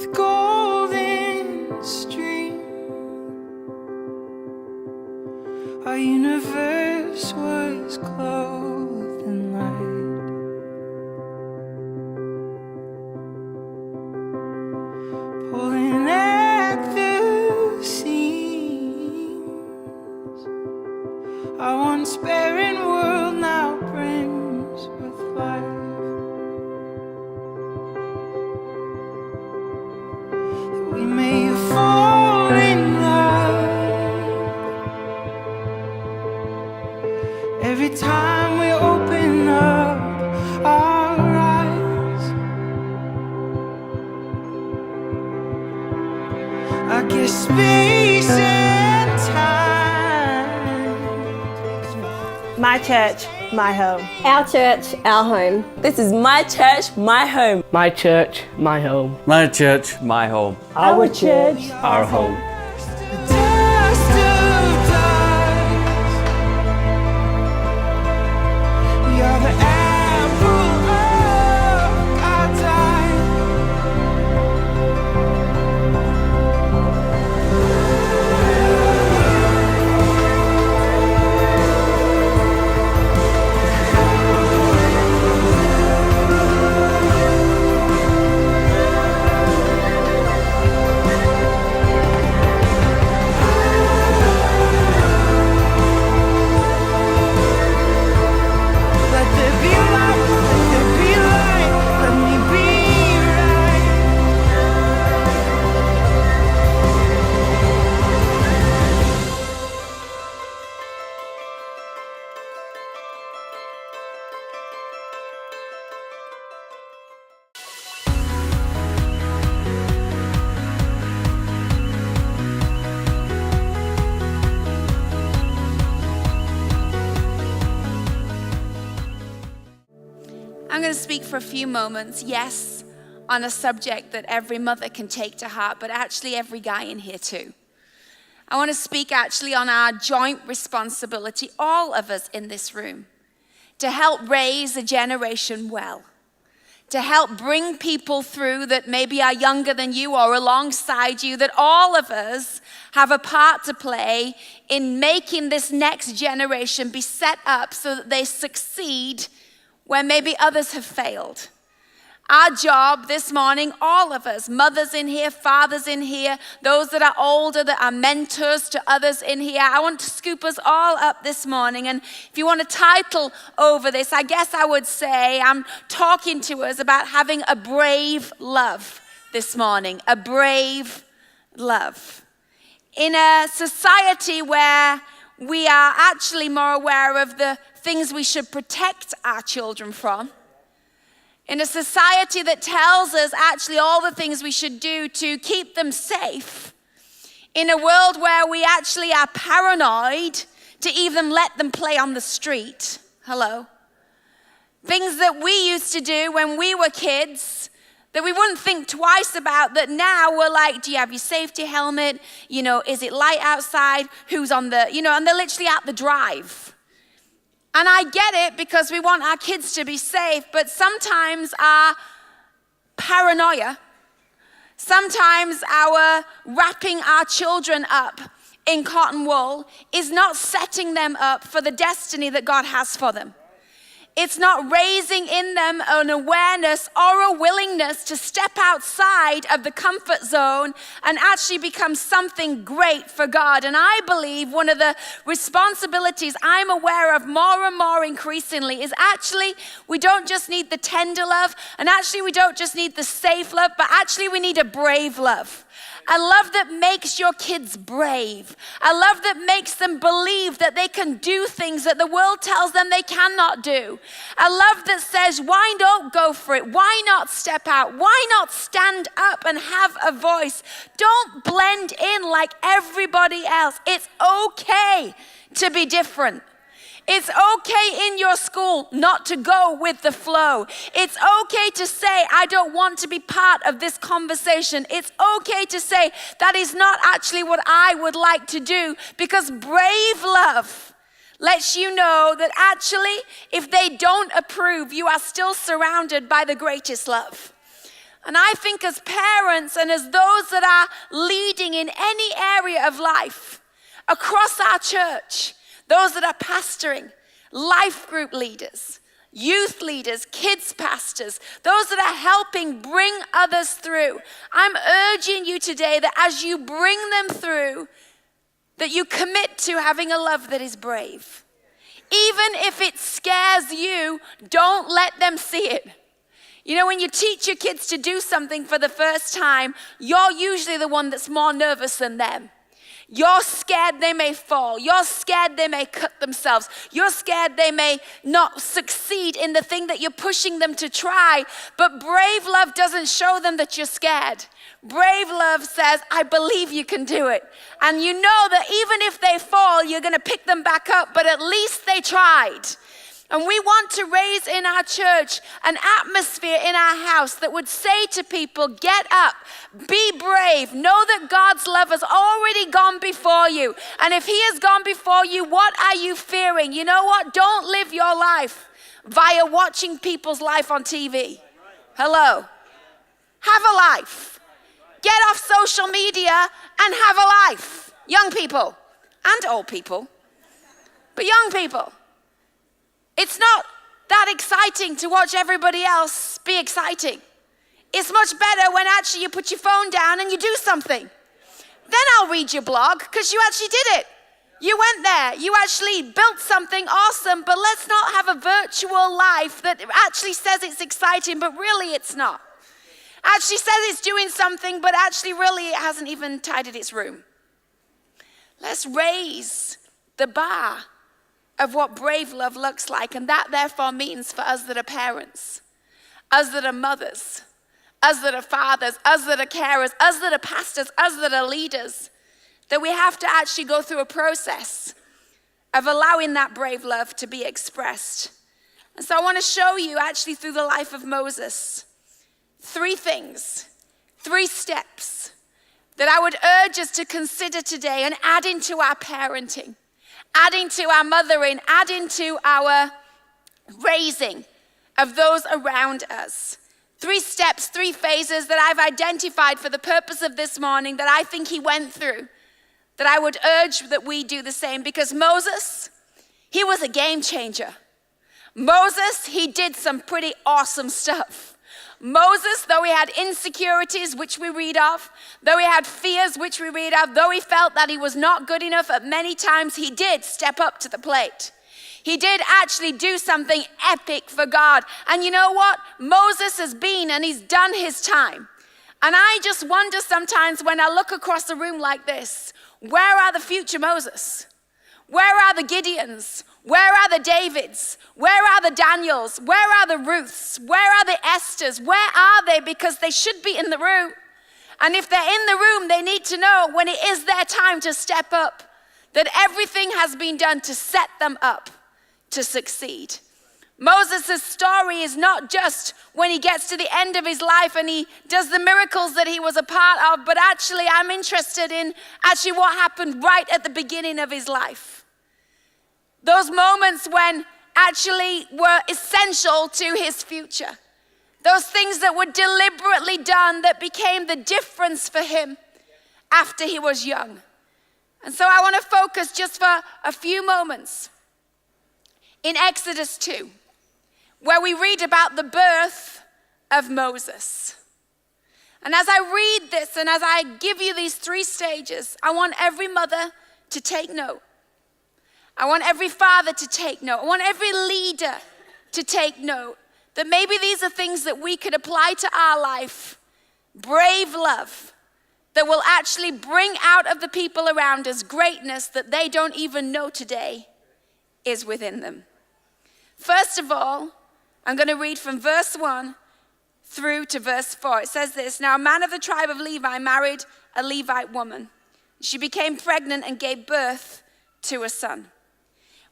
with golden stream. Our universe was clothed in light. Pulling at the seams, our once barren world now brims with life. That we may fall in love every time we open up our eyes. I guess space and time. My church, my home. Our church, our home. This is my church, my home. My church, my home. My church, my home. Our church, Our home. Dust of dust. We are the apple of God's eye. Let there be light, let there be light, let me be right. I'm going to speak for a few moments, yes, on a subject that every mother can take to heart, but actually every guy in here too. I want to speak actually on our joint responsibility, all of us in this room, to help raise a generation well, to help bring people through that maybe are younger than you or alongside you, that all of us have a part to play in making this next generation be set up so that they succeed where maybe others have failed. Our job this morning, all of us, mothers in here, fathers in here, those that are older, that are mentors to others in here, I want to scoop us all up this morning. And if you want a title over this, I guess I would say I'm talking to us about having a brave love this morning, a brave love. In a society where we are actually more aware of the things we should protect our children from, in a society that tells us actually all the things we should do to keep them safe, in a world where we actually are paranoid to even let them play on the street. Hello. Things that we used to do when we were kids that we wouldn't think twice about, that now we're like, do you have your safety helmet? You know, is it light outside? Who's on the, and they're literally at the drive. And I get it because we want our kids to be safe, but sometimes our paranoia, sometimes our wrapping our children up in cotton wool is not setting them up for the destiny that God has for them. It's not raising in them an awareness or a willingness to step outside of the comfort zone and actually become something great for God. And I believe one of the responsibilities I'm aware of more and more increasingly is actually we don't just need the tender love, and actually we don't just need the safe love, but actually we need a brave love. A love that makes your kids brave. A love that makes them believe that they can do things that the world tells them they cannot do. A love that says, why not go for it? Why not step out? Why not stand up and have a voice? Don't blend in like everybody else. It's okay to be different. It's okay in your school not to go with the flow. It's okay to say, I don't want to be part of this conversation. It's okay to say, that is not actually what I would like to do, because brave love lets you know that actually, if they don't approve, you are still surrounded by the greatest love. And I think as parents and as those that are leading in any area of life, across our church, those that are pastoring, life group leaders, youth leaders, kids pastors, those that are helping bring others through, I'm urging you today that as you bring them through, that you commit to having a love that is brave. Even if it scares you, don't let them see it. You know, when you teach your kids to do something for the first time, you're usually the one that's more nervous than them. You're scared they may fall. You're scared they may cut themselves. You're scared they may not succeed in the thing that you're pushing them to try. But brave love doesn't show them that you're scared. Brave love says, I believe you can do it. And you know that even if they fall, you're going to pick them back up, but at least they tried. And we want to raise in our church an atmosphere in our house that would say to people, get up, be brave, know that God's love has already gone before you. And if he has gone before you, what are you fearing? You know what? Don't live your life via watching people's life on TV. Hello. Have a life. Get off social media and have a life. Young people and old people, but young people. It's not that exciting to watch everybody else be exciting. It's much better when actually you put your phone down and you do something. Then I'll read your blog because you actually did it. You went there. You actually built something awesome, but let's not have a virtual life that actually says it's exciting, but really it's not. Actually says it's doing something, but actually really it hasn't even tidied its room. Let's raise the bar of what brave love looks like. And that therefore means for us that are parents, us that are mothers, us that are fathers, us that are carers, us that are pastors, us that are leaders, that we have to actually go through a process of allowing that brave love to be expressed. And so I want to show you actually through the life of Moses, 3 things, 3 steps that I would urge us to consider today and add into our parenting, adding to our mothering, adding to our raising of those around us. 3 steps, 3 phases that I've identified for the purpose of this morning that I think he went through, that I would urge that we do the same. Because Moses, he was a game changer. Moses, he did some pretty awesome stuff. Moses, though he had insecurities, which we read of, though he had fears, which we read of, though he felt that he was not good enough at many times, he did step up to the plate. He did actually do something epic for God. And you know what? Moses has been and he's done his time. And I just wonder sometimes when I look across the room like this, where are the future Moses? Where are the Gideons? Where are the Davids? Where are the Daniels? Where are the Ruths? Where are the Esthers? Where are they? Because they should be in the room. And if they're in the room, they need to know when it is their time to step up, that everything has been done to set them up to succeed. Moses' story is not just when he gets to the end of his life and he does the miracles that he was a part of, but actually I'm interested in actually what happened right at the beginning of his life. Those moments when actually were essential to his future. Those things that were deliberately done that became the difference for him after he was young. And so I want to focus just for a few moments in Exodus 2, where we read about the birth of Moses. And as I read this and as I give you these 3 stages, I want every mother to take note. I want every father to take note. I want every leader to take note that maybe these are things that we could apply to our life. Brave love that will actually bring out of the people around us greatness that they don't even know today is within them. First of all, I'm going to read from verse 1 through to verse 4. It says this: Now a man of the tribe of Levi married a Levite woman. She became pregnant and gave birth to a son.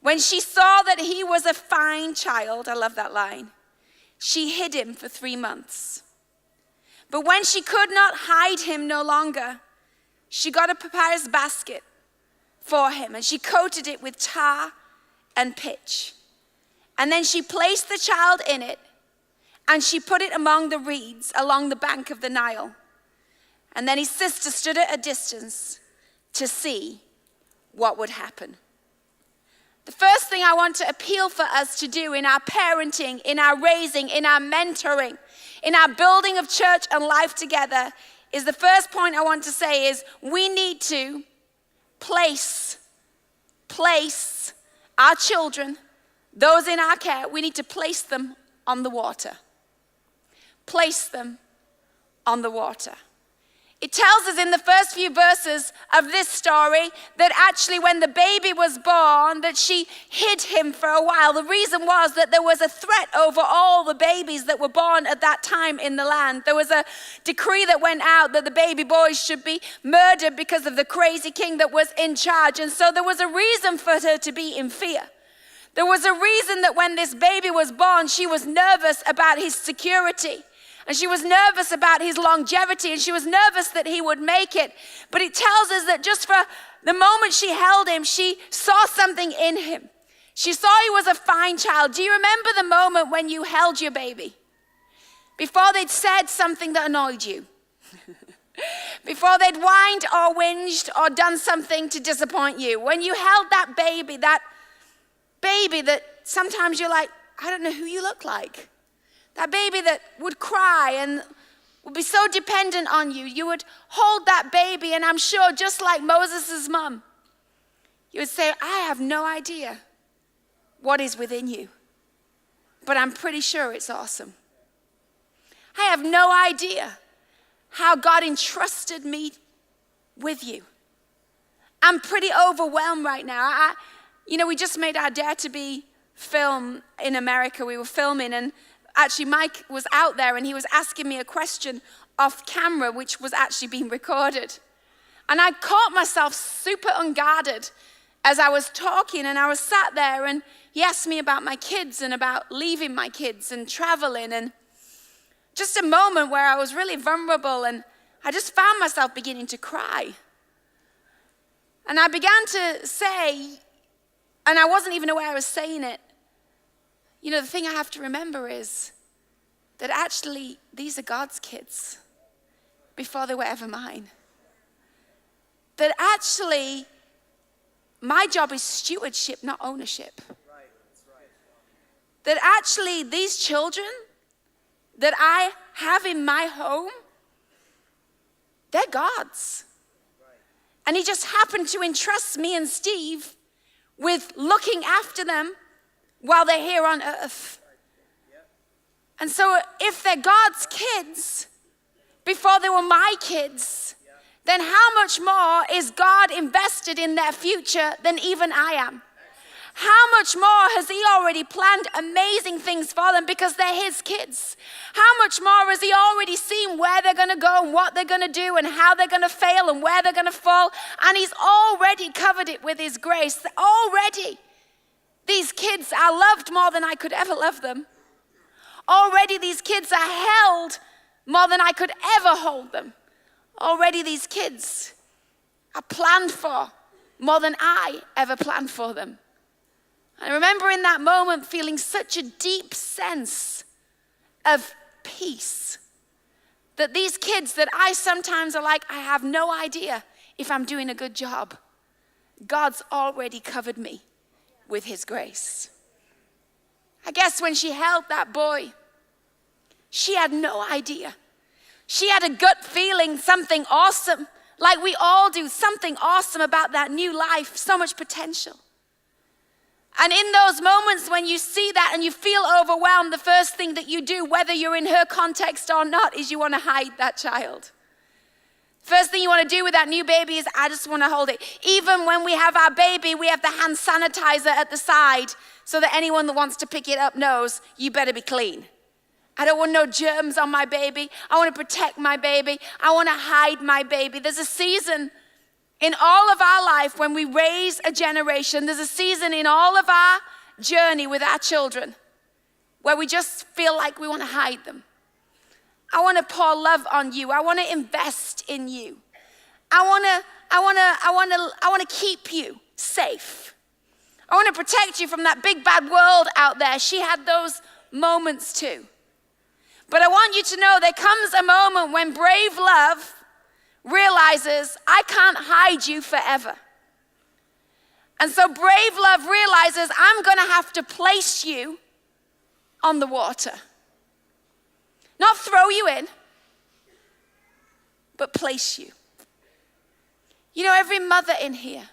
When she saw that he was a fine child, I love that line, she hid him for 3 months. But when she could not hide him no longer, she got a papyrus basket for him and she coated it with tar and pitch. And then she placed the child in it and she put it among the reeds along the bank of the Nile. And then his sister stood at a distance to see what would happen. The first thing I want to appeal for us to do in our parenting, in our raising, in our mentoring, in our building of church and life together is the first point I want to say is we need to place our children, those in our care, we need to place them on the water. Place them on the water. It tells us in the first few verses of this story that actually when the baby was born, that she hid him for a while. The reason was that there was a threat over all the babies that were born at that time in the land. There was a decree that went out that the baby boys should be murdered because of the crazy king that was in charge. And so there was a reason for her to be in fear. There was a reason that when this baby was born, she was nervous about his security. And she was nervous about his longevity, and she was nervous that he would make it. But it tells us that just for the moment she held him, she saw something in him. She saw he was a fine child. Do you remember the moment when you held your baby? Before they'd said something that annoyed you. Before they'd whined or whinged or done something to disappoint you. When you held that baby that sometimes you're like, I don't know who you look like. That baby that would cry and would be so dependent on you. You would hold that baby, and I'm sure just like Moses' mom, you would say, I have no idea what is within you, but I'm pretty sure it's awesome. I have no idea how God entrusted me with you. I'm pretty overwhelmed right now. We just made our Dare to Be film in America. We were filming, and actually, Mike was out there and he was asking me a question off camera, which was actually being recorded. And I caught myself super unguarded as I was talking, and I was sat there and he asked me about my kids and about leaving my kids and traveling, and just a moment where I was really vulnerable, and I just found myself beginning to cry. And I began to say, and I wasn't even aware I was saying it, the thing I have to remember is that actually these are God's kids before they were ever mine. That actually my job is stewardship, not ownership. That actually these children that I have in my home, they're God's. And he just happened to entrust me and Steve with looking after them while they're here on earth. And so if they're God's kids before they were my kids, then how much more is God invested in their future than even I am? How much more has he already planned amazing things for them because they're his kids? How much more has he already seen where they're going to go and what they're going to do and how they're going to fail and where they're going to fall? And he's already covered it with his grace. Already. These kids are loved more than I could ever love them. Already these kids are held more than I could ever hold them. Already these kids are planned for more than I ever planned for them. I remember in that moment feeling such a deep sense of peace. That these kids that I sometimes are like, I have no idea if I'm doing a good job. God's already covered me with his grace. I guess when she held that boy, she had no idea. She had a gut feeling, something awesome, like we all do, something awesome about that new life, so much potential. And in those moments when you see that and you feel overwhelmed, the first thing that you do, whether you're in her context or not, is you want to hide that child. First thing you want to do with that new baby is, I just want to hold it. Even when we have our baby, we have the hand sanitizer at the side so that anyone that wants to pick it up knows you better be clean. I don't want no germs on my baby. I want to protect my baby. I want to hide my baby. There's a season in all of our life when we raise a generation. There's a season in all of our journey with our children where we just feel like we want to hide them. I want to pour love on you. I want to invest in you. I want to keep you safe. I want to protect you from that big bad world out there. She had those moments too. But I want you to know there comes a moment when brave love realizes, I can't hide you forever. And so brave love realizes, I'm going to have to place you on the water. Not throw you in, but place you. You know, every mother in here,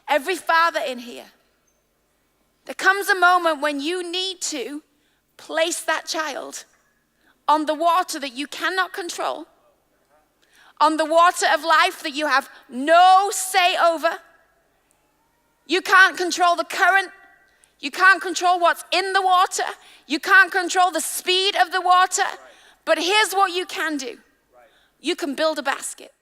every father in here, there comes a moment when you need to place that child on the water that you cannot control, on the water of life that you have no say over. You can't control the current. You can't control what's in the water. You can't control the speed of the water. But here's what you can do. You can build a basket.